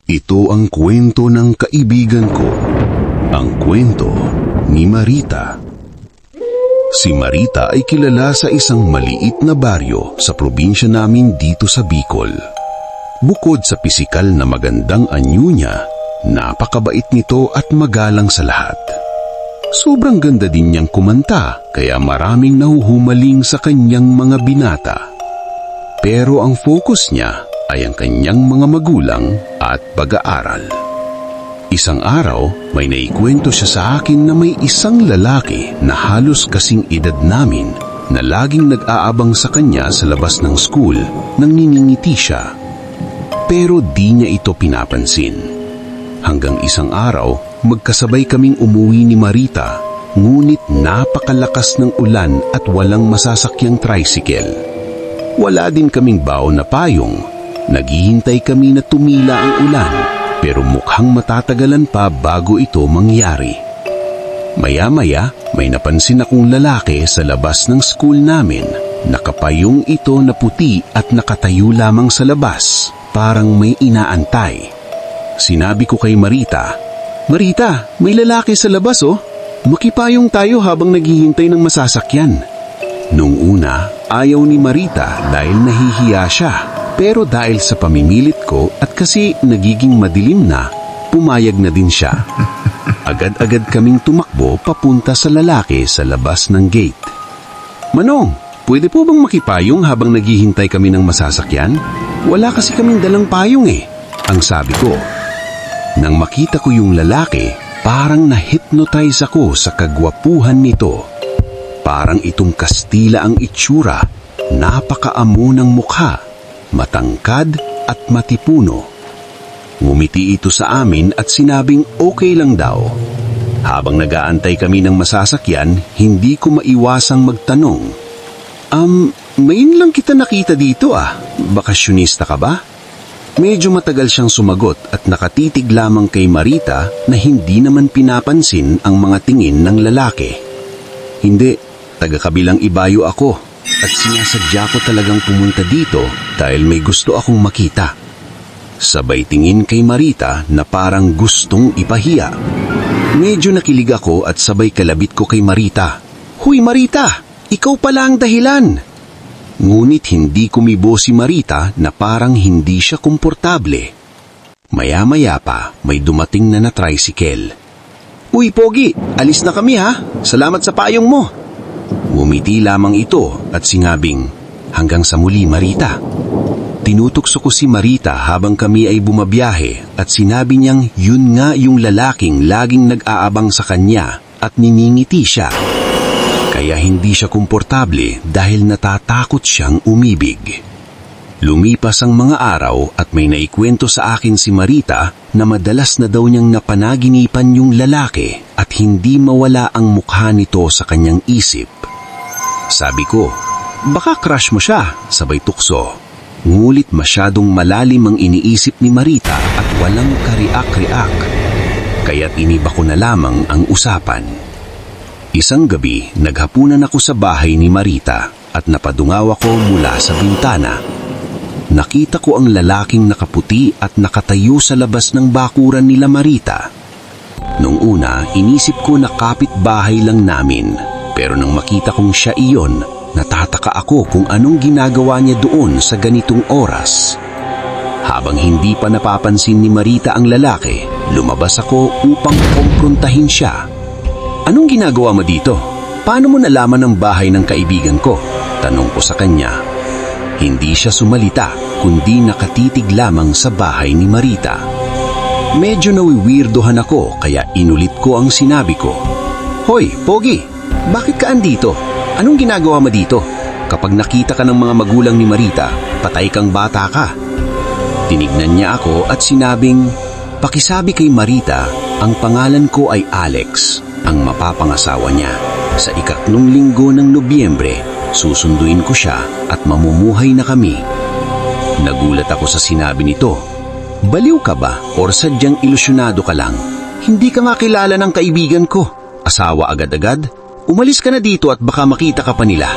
Ito ang kwento ng kaibigan ko. Ang kwento ni Marita. Si Marita ay kilala sa isang maliit na baryo sa probinsya namin dito sa Bicol. Bukod sa pisikal na magandang anyo niya, napakabait nito at magalang sa lahat. Sobrang ganda din niyang kumanta, kaya maraming nahuhumaling sa kanyang mga binata. Pero ang focus niya ay ang kanyang mga magulang at pag-aaral. Isang araw, may naikwento siya sa akin na may isang lalaki na halos kasing edad namin na laging nag-aabang sa kanya sa labas ng school nang niningiti siya. Pero di niya ito pinapansin. Hanggang isang araw, magkasabay kaming umuwi ni Marita, ngunit napakalakas ng ulan at walang masasakyang tricycle. Wala din kaming baon na payong. Naghihintay kami na tumila ang ulan, pero mukhang matatagalan pa bago ito mangyari. Maya-maya, may napansin akong lalaki sa labas ng school namin. Nakapayong ito na puti at nakatayo lamang sa labas, parang may inaantay. Sinabi ko kay Marita, "Marita, may lalaki sa labas oh. Makipayong tayo habang naghihintay ng masasakyan." Nung una, ayaw ni Marita dahil nahihiya siya. Pero dahil sa pamimilit ko at kasi nagiging madilim na, pumayag na din siya. Agad-agad kaming tumakbo papunta sa lalaki sa labas ng gate. "Manong, pwede po bang makipayong habang naghihintay kami ng masasakyan? Wala kasi kaming dalang payong eh," ang sabi ko. Nang makita ko yung lalaki, parang na-hypnotize ako sa kagwapuhan nito. Parang itong Kastila ang itsura, napakaamo ng mukha, matangkad at matipuno. Ngumiti ito sa amin at sinabing okay lang daw. Habang nag-aantay kami ng masasakyan, hindi ko maiwasang magtanong, Ngayon lang kita nakita dito ah. Bakasyonista ka ba?" Medyo matagal siyang sumagot at nakatitig lamang kay Marita na hindi naman pinapansin ang mga tingin ng lalaki. "Hindi, taga-kabilang ibayo ako. At sinasadya ko talagang pumunta dito dahil may gusto akong makita." Sabay tingin kay Marita na parang gustong ipahiya. Medyo nakilig ako at sabay kalabit ko kay Marita, "Huy Marita, ikaw pala ang dahilan." Ngunit hindi kumibo si Marita na parang hindi siya komportable. Maya-maya pa may dumating na tricycle. "Uy Pogi, alis na kami ha. Salamat sa payong mo." Ngumiti lamang ito at sinabing, "Hanggang sa muli Marita." Tinutukso ko si Marita habang kami ay bumabiyahe at sinabi niyang yun nga yung lalaking laging nag-aabang sa kanya at niningiti siya. Kaya hindi siya komportable dahil natatakot siyang umibig. Lumipas ang mga araw at may naikwento sa akin si Marita na madalas na daw niyang napanaginipan yung lalaki at hindi mawala ang mukha nito sa kanyang isip. Sabi ko, "Baka crush mo siya," sabay tukso. Ngulit masyadong malalim ang iniisip ni Marita at walang kariak-riak. Kaya't iniba ko na lamang ang usapan. Isang gabi, naghapunan ako sa bahay ni Marita at napadungaw ako mula sa bintana. Nakita ko ang lalaking nakaputi at nakatayo sa labas ng bakuran nila Marita. Nung una, inisip ko na kapitbahay lang namin. Pero nang makita kong siya iyon, natataka ako kung anong ginagawa niya doon sa ganitong oras. Habang hindi pa napapansin ni Marita ang lalaki, lumabas ako upang kumprontahin siya. "Anong ginagawa mo dito? Paano mo nalaman ang bahay ng kaibigan ko?" tanong ko sa kanya. Hindi siya sumalita, kundi nakatitig lamang sa bahay ni Marita. Medyo nawiwirdohan ako kaya inulit ko ang sinabi ko. "Hoy, Pogi, bakit ka andito? Anong ginagawa mo dito? Kapag nakita ka ng mga magulang ni Marita, patay kang bata ka." Tinignan niya ako at sinabing, "Pakisabi kay Marita, ang pangalan ko ay Alex, ang mapapangasawa niya. Sa 3 linggo ng Nobyembre, susunduin ko siya at mamumuhay na kami." Nagulat ako sa sinabi nito. "Baliw ka ba or sadyang ilusyonado ka lang? Hindi ka nga kilala ng kaibigan ko. Asawa agad-agad? Umalis ka na dito at baka makita ka pa nila."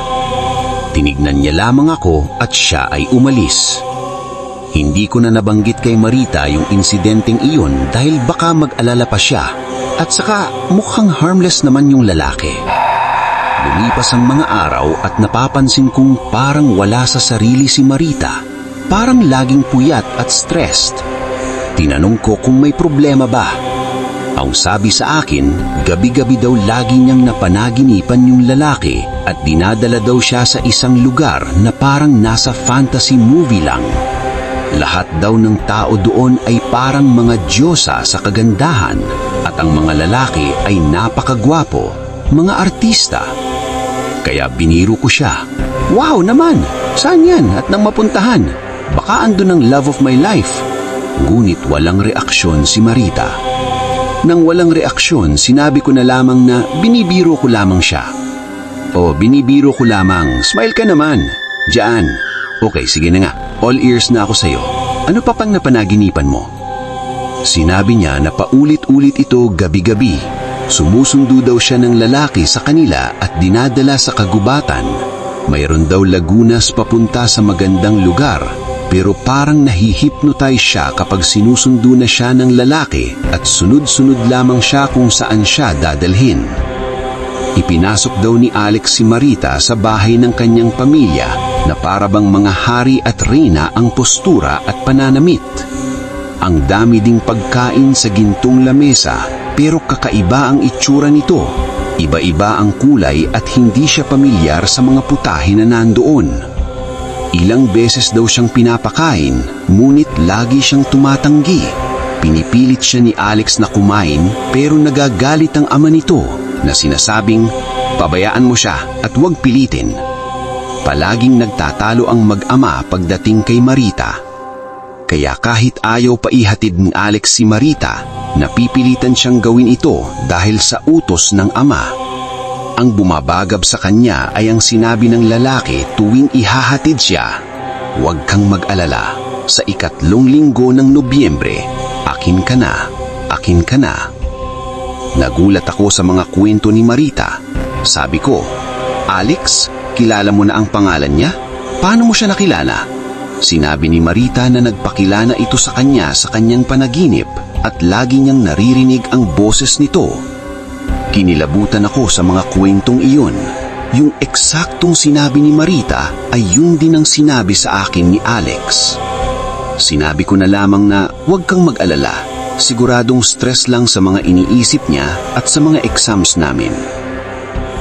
Tinignan niya lamang ako at siya ay umalis. Hindi ko na nabanggit kay Marita yung insidenteng iyon dahil baka mag-alala pa siya at saka mukhang harmless naman yung lalaki. Lumipas ang mga araw at napapansin kong parang wala sa sarili si Marita. Parang laging puyat at stressed. Tinanong ko kung may problema ba. Ang sabi sa akin, gabi-gabi daw lagi niyang napanaginipan yung lalaki at dinadala daw siya sa isang lugar na parang nasa fantasy movie lang. Lahat daw ng tao doon ay parang mga diyosa sa kagandahan at ang mga lalaki ay napakagwapo, mga artista. Kaya biniro ko siya. Wow naman! Saan yan at nang mapuntahan? Baka andun ang love of my life. Ngunit walang reaksyon si Marita. Nang walang reaksyon, sinabi ko na lamang na binibiro ko lamang siya. O, binibiro ko lamang. Smile ka naman. Diyan. Okay, sige na nga. All ears na ako sa'yo. Ano pa pang napanaginipan mo? Sinabi niya na paulit-ulit ito gabi-gabi. Sumusundo daw siya ng lalaki sa kanila at dinadala sa kagubatan. Mayroon daw lagunas papunta sa magandang lugar, pero parang nahihipnotize siya kapag sinusundo na siya ng lalaki at sunod-sunod lamang siya kung saan siya dadalhin. Ipinasok daw ni Alex si Marita sa bahay ng kanyang pamilya na parabang mga hari at reyna ang postura at pananamit. Ang dami ding pagkain sa gintong lamesa, pero kakaiba ang itsura nito. Iba-iba ang kulay at hindi siya pamilyar sa mga putahe na nandoon. Ilang beses daw siyang pinapakain, ngunit lagi siyang tumatanggi. Pinipilit siya ni Alex na kumain pero nagagalit ang ama nito na sinasabing, pabayaan mo siya at huwag pilitin. Palaging nagtatalo ang mag-ama pagdating kay Marita. Kaya kahit ayaw pa ihatid ni Alex si Marita, napipilitan siyang gawin ito dahil sa utos ng ama. Ang bumabagab sa kanya ay ang sinabi ng lalaki tuwing ihahatid siya. Huwag kang mag-alala, sa 3 linggo ng Nobyembre, akin ka na, akin ka na. Nagulat ako sa mga kwento ni Marita. Sabi ko, Alex, kilala mo na ang pangalan niya? Paano mo siya nakilala? Sinabi ni Marita na nagpakilala ito sa kanya sa kanyang panaginip at lagi niyang naririnig ang boses nito. Kinilabutan ako sa mga kwentong iyon. Yung eksaktong sinabi ni Marita ay yun din ang sinabi sa akin ni Alex. Sinabi ko na lamang na huwag kang mag-alala. Siguradong stress lang sa mga iniisip niya at sa mga exams namin.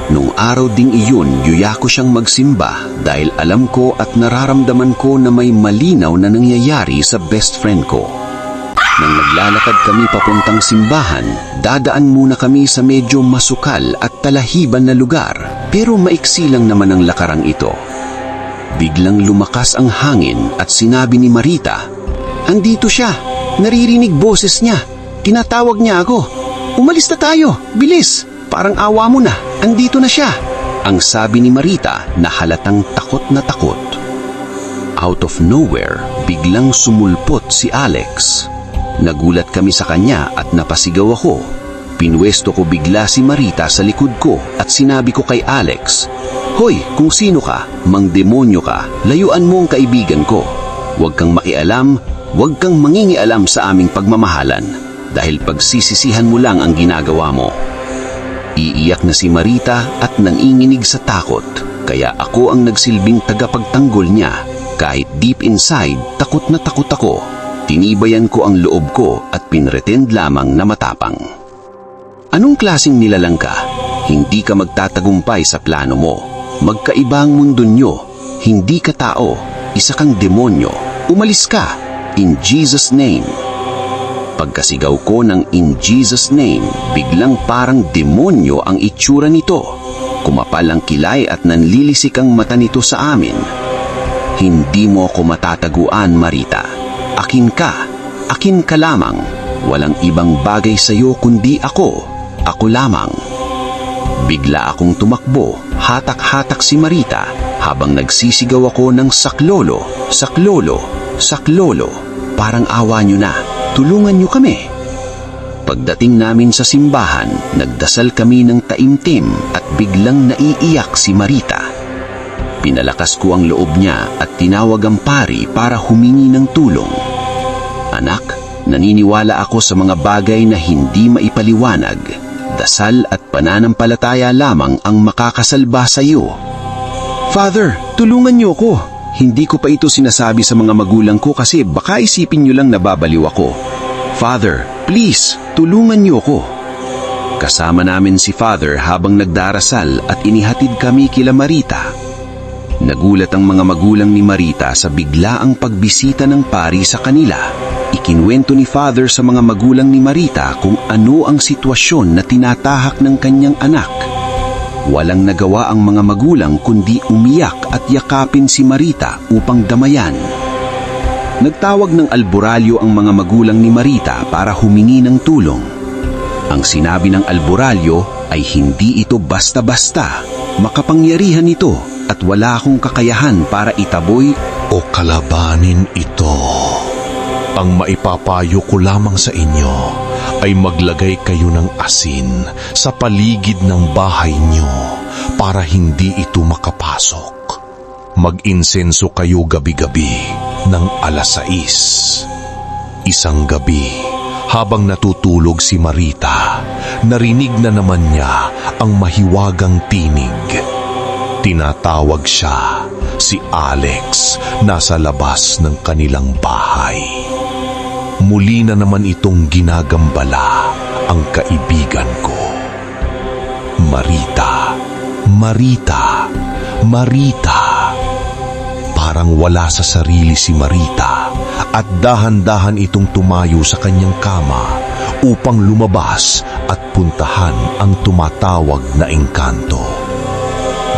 Nung araw ding iyon, yuya ko siyang magsimba dahil alam ko at nararamdaman ko na may malinaw na nangyayari sa best friend ko. Nang naglalakad kami papuntang simbahan, dadaan muna kami sa medyo masukal at talahiban na lugar, pero maiksi lang naman ang lakarang ito. Biglang lumakas ang hangin at sinabi ni Marita, andito siya, naririnig boses niya, tinatawag niya ako. Umalis na tayo, bilis! Parang awa mo na, andito na siya. Ang sabi ni Marita na halatang takot na takot. Out of nowhere, biglang sumulpot si Alex. Nagulat kami sa kanya at napasigaw ako. Pinwesto ko bigla si Marita sa likod ko at sinabi ko kay Alex, Hoy, kung sino ka, mang demonyo ka, layuan mo ang kaibigan ko. Huwag kang makialam, huwag kang mangingialam sa aming pagmamahalan dahil pagsisisihan mo lang ang ginagawa mo. Iiyak na si Marita at nanginginig sa takot, kaya ako ang nagsilbing tagapagtanggol niya. Kahit deep inside, takot na takot ako. Tinibayan ko ang loob ko at pinretend lamang na matapang. Anong klaseng nilalang ka? Hindi ka magtatagumpay sa plano mo. Magkaiba ang mundo nyo. Hindi ka tao. Isa kang demonyo. Umalis ka. In Jesus' name. Pagkasigaw ko ng in Jesus' name, biglang parang demonyo ang itsura nito. Kumapal ang kilay at nanlilisik ang mata nito sa amin. Hindi mo ako matataguan, Marita. Akin ka. Akin ka lamang. Walang ibang bagay sa iyo kundi ako. Ako lamang. Bigla akong tumakbo, hatak-hatak si Marita habang nagsisigaw ako ng saklolo, saklolo, saklolo. Parang awa niyo na. Tulungan niyo kami. Pagdating namin sa simbahan, nagdasal kami ng taimtim at biglang naiiyak si Marita. Pinalakas ko ang loob niya at tinawag ang pari para humingi ng tulong. Anak, naniniwala ako sa mga bagay na hindi maipaliwanag. Dasal at pananampalataya lamang ang makakasalba sa iyo. Father, tulungan niyo ko. Hindi ko pa ito sinasabi sa mga magulang ko kasi baka isipin niyo lang nababaliw ako. Father, please, tulungan niyo ko. Kasama namin si Father habang nagdarasal at inihatid kami kila Marita. Nagulat ang mga magulang ni Marita sa biglaang pagbisita ng pari sa kanila. Ikinwento ni Father sa mga magulang ni Marita kung ano ang sitwasyon na tinatahak ng kanyang anak. Walang nagawa ang mga magulang kundi umiyak at yakapin si Marita upang damayan. Nagtawag ng albularyo ang mga magulang ni Marita para humingi ng tulong. Ang sinabi ng albularyo ay hindi ito basta-basta. Makapangyarihan ito at wala akong kakayahan para itaboy o kalabanin ito. Ang maipapayo ko lamang sa inyo ay maglagay kayo ng asin sa paligid ng bahay niyo para hindi ito makapasok. Mag-insenso kayo gabi-gabi ng 6:00. Isang gabi, habang natutulog si Marita, narinig na naman niya ang mahiwagang tinig. Tinatawag siya, si Alex, nasa labas ng kanilang bahay. Muli na naman itong ginagambala ang kaibigan ko. Marita, Marita, Marita. Parang wala sa sarili si Marita at dahan-dahan itong tumayo sa kanyang kama upang lumabas at puntahan ang tumatawag na engkanto.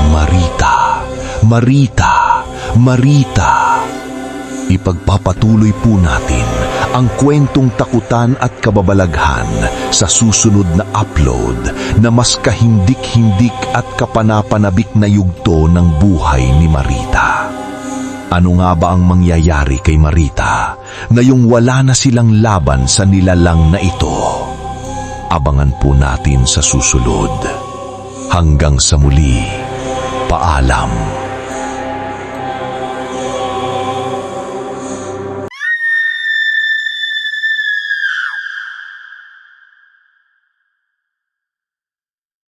Marita, Marita, Marita. Ipagpapatuloy po natin ang kwentong takutan at kababalaghan sa susunod na upload na mas kahindik-hindik at kapanapanabik na yugto ng buhay ni Marita. Ano nga ba ang mangyayari kay Marita ngayong wala na silang laban sa nilalang na ito? Abangan po natin sa susunod. Hanggang sa muli, paalam.